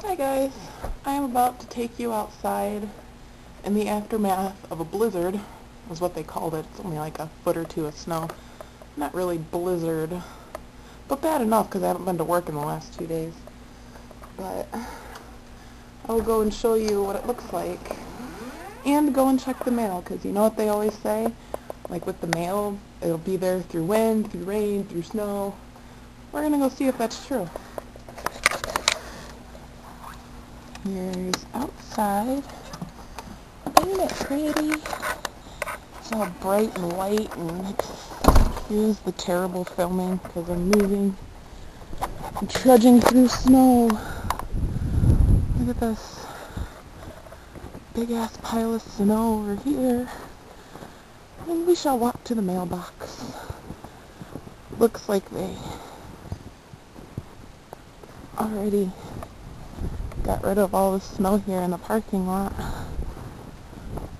Hi guys, I am about to take you outside in the aftermath of a blizzard, is what they called it. It's only like a foot or two of snow. Not really blizzard, but bad enough because I haven't been to work in the last 2 days. But I will go and show you what it looks like and go and check the mail, because you know what they always say? Like with the mail, it'll be there through wind, through rain, through snow. We're going to go see if that's true. Here's outside. Isn't it pretty? It's all bright and white, and here's the terrible filming because I'm moving and trudging through snow. Look at this big ass pile of snow over here. And we shall walk to the mailbox. Looks like they already got rid of all the snow here in the parking lot.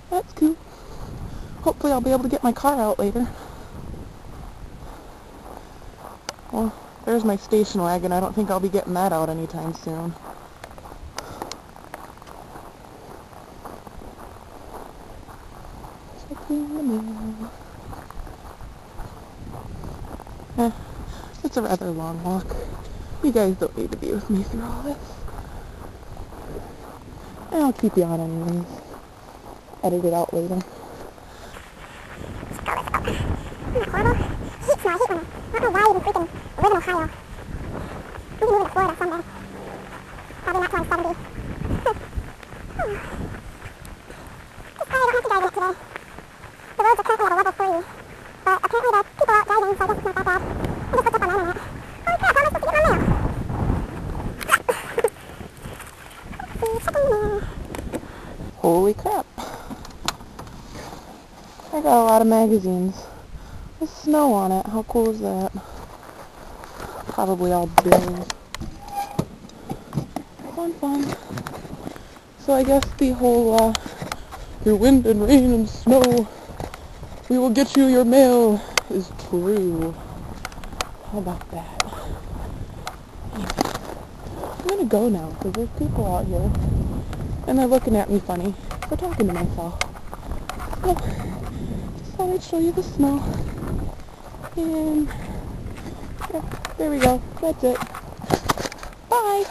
That's cool. Hopefully I'll be able to get my car out later. Well, there's my station wagon. I don't think I'll be getting that out anytime soon. Checking the mail. It's a rather long walk. You guys don't need to be with me through all this. I'll keep you on anyways. Edit it out later. Horrible. Heat snow. I hate winter. I don't know why I even freaking live in Ohio. I'm gonna move to Florida someday. Probably not till I'm 70. Just glad I don't have to drive it today. The roads are currently at a level 3. But apparently there are people out driving, so I guess it's not that bad. I just looked up on the internet. Holy crap, how am I supposed to get my mail? Let's see, checking the mail. Holy crap. I got a lot of magazines. There's snow on it. How cool is that? Probably all bills. Fun, fun. So I guess the whole, through wind and rain and snow, we will get you your mail is true. How about that? I'm gonna go now, because there's people out here, and they're looking at me funny for talking to myself. So, just thought I'd show you the snow. And, yeah, there we go. That's it. Bye!